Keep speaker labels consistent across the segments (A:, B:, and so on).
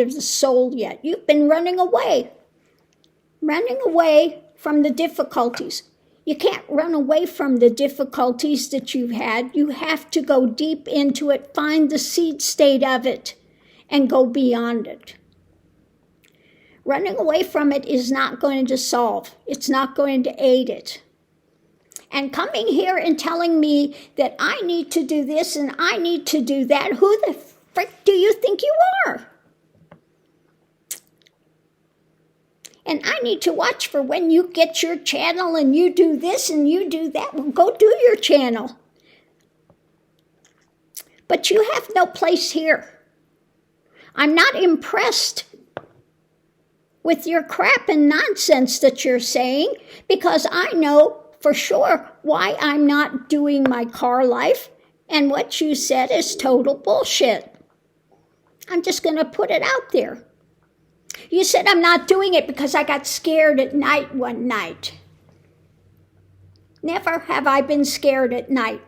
A: of the soul yet. You've been running away from the difficulties. You can't run away from the difficulties that you've had. You have to go deep into it, find the seed state of it, and go beyond it. Running away from it is not going to solve. It's not going to aid it. And coming here and telling me that I need to do this and I need to do that, who the frick do you think you are? And I need to watch for when you get your channel and you do this and you do that. Well, go do your channel. But you have no place here. I'm not impressed with your crap and nonsense that you're saying, because I know for sure why I'm not doing my car life, and what you said is total bullshit. I'm just going to put it out there. You said I'm not doing it because I got scared at night one night. Never have I been scared at night.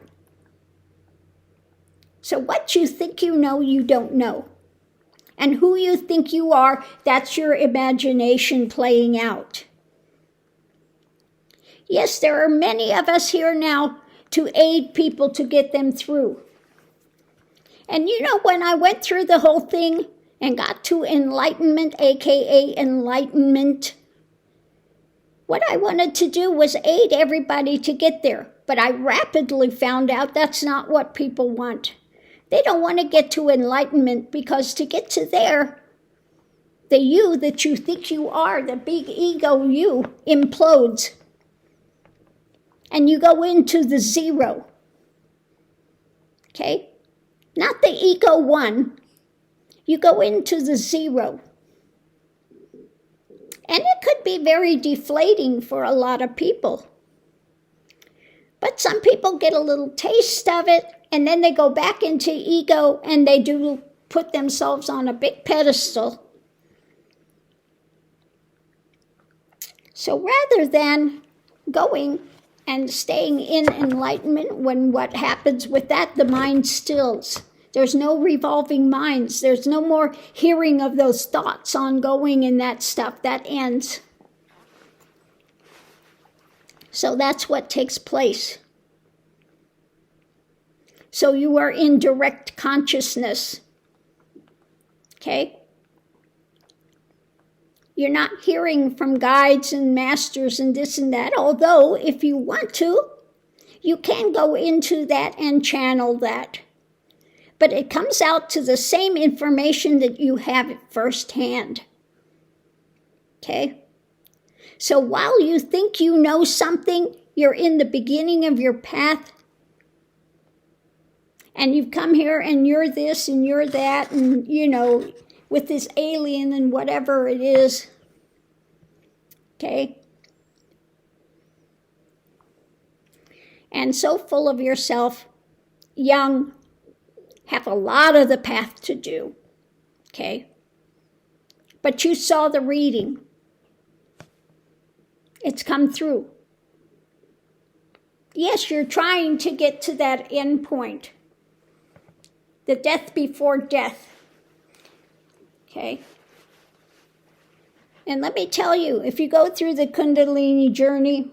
A: So what you think you know, you don't know. And who you think you are, that's your imagination playing out. Yes, there are many of us here now to aid people to get them through. And you know, when I went through the whole thing and got to enlightenment, aka enlightenment, what I wanted to do was aid everybody to get there. But I rapidly found out that's not what people want. They don't want to get to enlightenment, because to get to there, the you that you think you are, the big ego you, implodes. And you go into the zero. Okay? Not the ego one. You go into the zero. And it could be very deflating for a lot of people. But some people get a little taste of it, and then they go back into ego, and they do put themselves on a big pedestal. So rather than going and staying in enlightenment, when what happens with that, the mind stills. There's no revolving minds. There's no more hearing of those thoughts ongoing and that stuff. That ends. So that's what takes place. So you are in direct consciousness. Okay? You're not hearing from guides and masters and this and that, although if you want to, you can go into that and channel that. But it comes out to the same information that you have firsthand. Okay? So while you think you know something, you're in the beginning of your path, and you've come here and you're this and you're that, and, you know, with this alien and whatever it is. Okay? And so full of yourself, young, have a lot of the path to do. Okay? But you saw the reading. It's come through. Yes, you're trying to get to that end point. The death before death. Okay? And let me tell you, if you go through the Kundalini journey,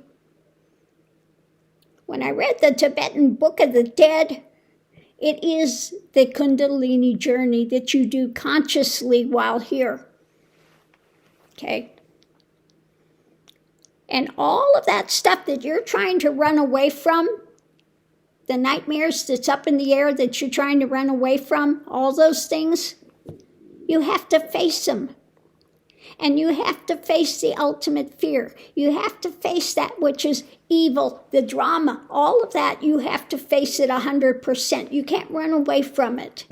A: when I read the Tibetan Book of the Dead, it is the Kundalini journey that you do consciously while here. Okay? And all of that stuff that you're trying to run away from, the nightmares that's up in the air that you're trying to run away from, all those things, you have to face them. And you have to face the ultimate fear. You have to face that which is evil, the drama, all of that. You have to face it 100%. You can't run away from it.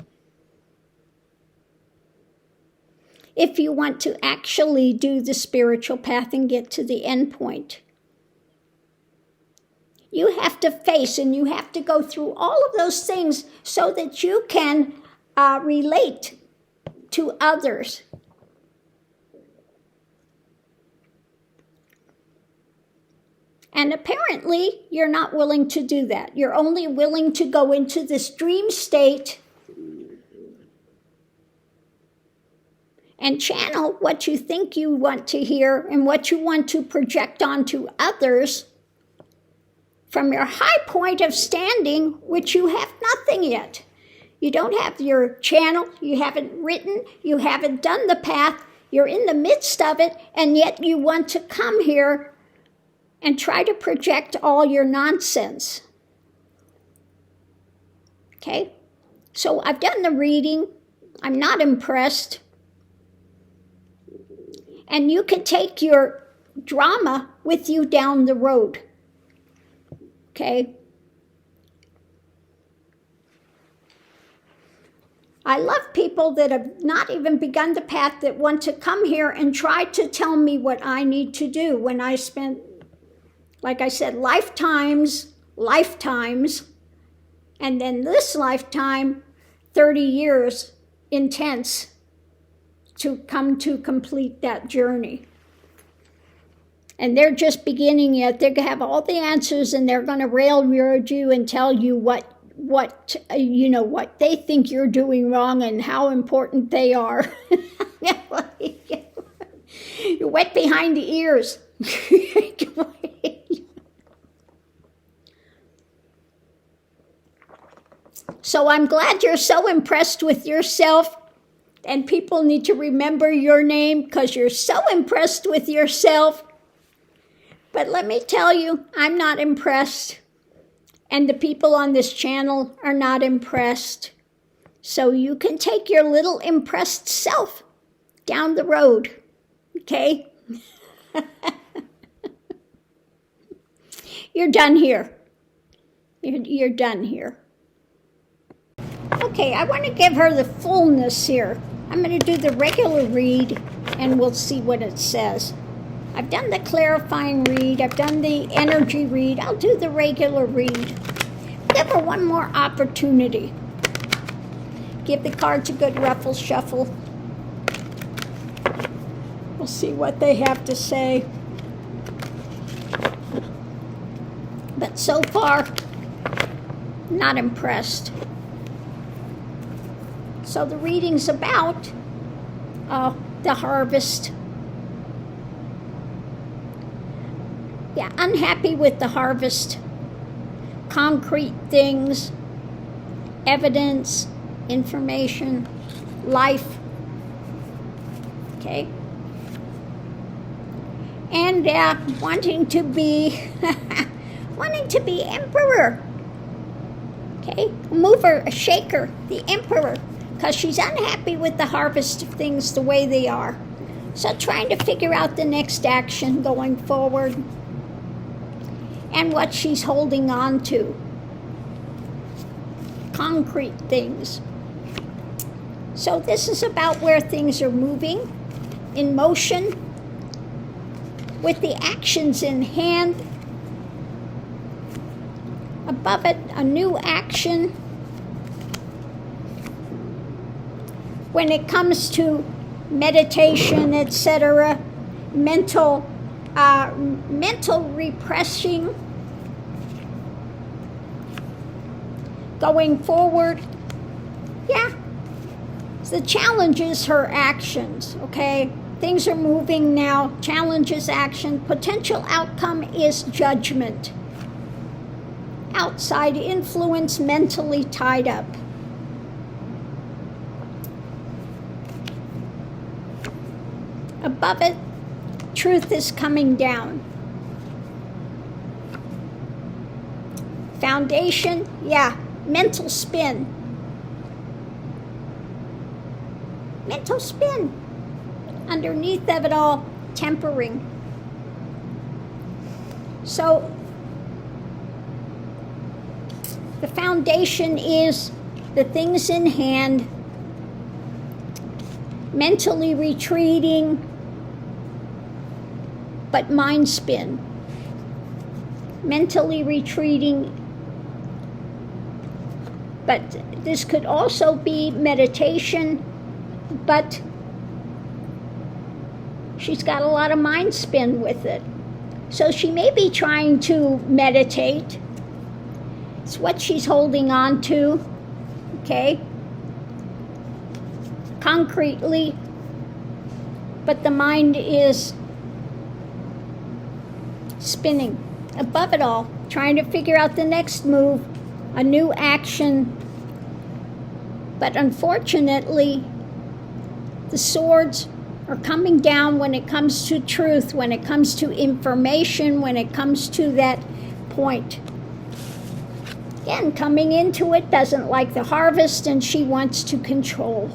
A: If you want to actually do the spiritual path and get to the end point. You have to face, and you have to go through all of those things so that you can relate to others. And apparently, you're not willing to do that. You're only willing to go into this dream state and channel what you think you want to hear and what you want to project onto others from your high point of standing, which you have nothing yet. You don't have your channel, you haven't written, you haven't done the path, you're in the midst of it, and yet you want to come here and try to project all your nonsense. Okay? So I've done the reading. I'm not impressed. And you can take your drama with you down the road. Okay? I love people that have not even begun the path that want to come here and try to tell me what I need to do when I spent, like I said, lifetimes, and then this lifetime, 30 years intense to come to complete that journey. And they're just beginning yet. They're going to have all the answers, and they're going to railroad you and tell you what they think you're doing wrong and how important they are. You're wet behind the ears. So I'm glad you're so impressed with yourself, and people need to remember your name because you're so impressed with yourself. But let me tell you, I'm not impressed. And the people on this channel are not impressed. So you can take your little impressed self down the road, okay? You're done here. You're done here. Okay, I want to give her the fullness here. I'm going to do the regular read, and we'll see what it says. I've done the clarifying read. I've done the energy read. I'll do the regular read. Give her one more opportunity. Give the cards a good ruffle shuffle. We'll see what they have to say. But so far, not impressed. So the reading's about the harvest. Yeah, unhappy with the harvest. Concrete things, evidence, information, life. Okay? And wanting to be emperor. Okay? A mover, a shaker, the emperor. Because she's unhappy with the harvest of things the way they are. So trying to figure out the next action going forward. And what she's holding on to. Concrete things. So this is about where things are moving, in motion, with the actions in hand. Above it, a new action. When it comes to meditation, etc., mental repressing, going forward. Yeah, the challenge is her actions, okay? Things are moving now. Challenge is action. Potential outcome is judgment. Outside influence, mentally tied up. Above it, truth is coming down. Foundation, yeah, mental spin. Mental spin. Underneath of it all, tempering. So, the foundation is the things in hand, mentally retreating, but mind spin. Mentally retreating, but this could also be meditation, but she's got a lot of mind spin with it. So she may be trying to meditate. It's what she's holding on to, okay? Concretely, but the mind is spinning above it all, trying to figure out the next move, a new action. But unfortunately, the swords are coming down when it comes to truth, when it comes to information, when it comes to that point. Again, coming into it, doesn't like the harvest, and she wants to control.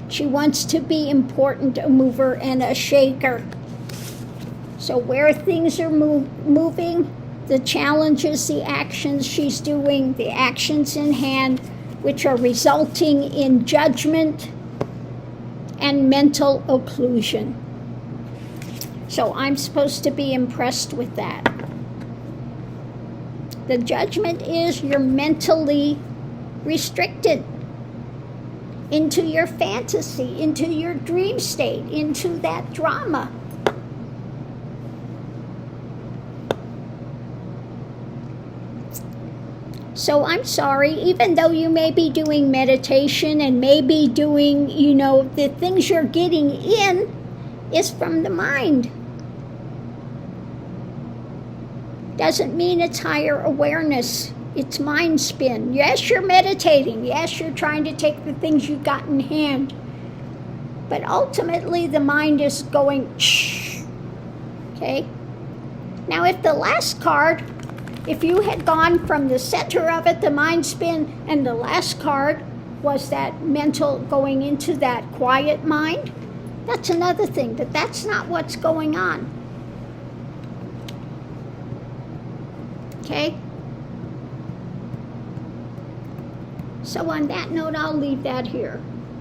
A: She wants to be important, a mover and a shaker. So where things are moving, the challenges, the actions she's doing, the actions in hand, which are resulting in judgment and mental occlusion. So I'm supposed to be impressed with that. The judgment is you're mentally restricted into your fantasy, into your dream state, into that drama. So I'm sorry, even though you may be doing meditation and maybe doing, the things you're getting in is from the mind. Doesn't mean it's higher awareness. It's mind spin. Yes, you're meditating. Yes, you're trying to take the things you got in hand. But ultimately, the mind is going, shh. Okay? Now, if the last card, if you had gone from the center of it, the mind spin, and the last card was that mental going into that quiet mind, that's another thing, but that's not what's going on. Okay? So on that note, I'll leave that here.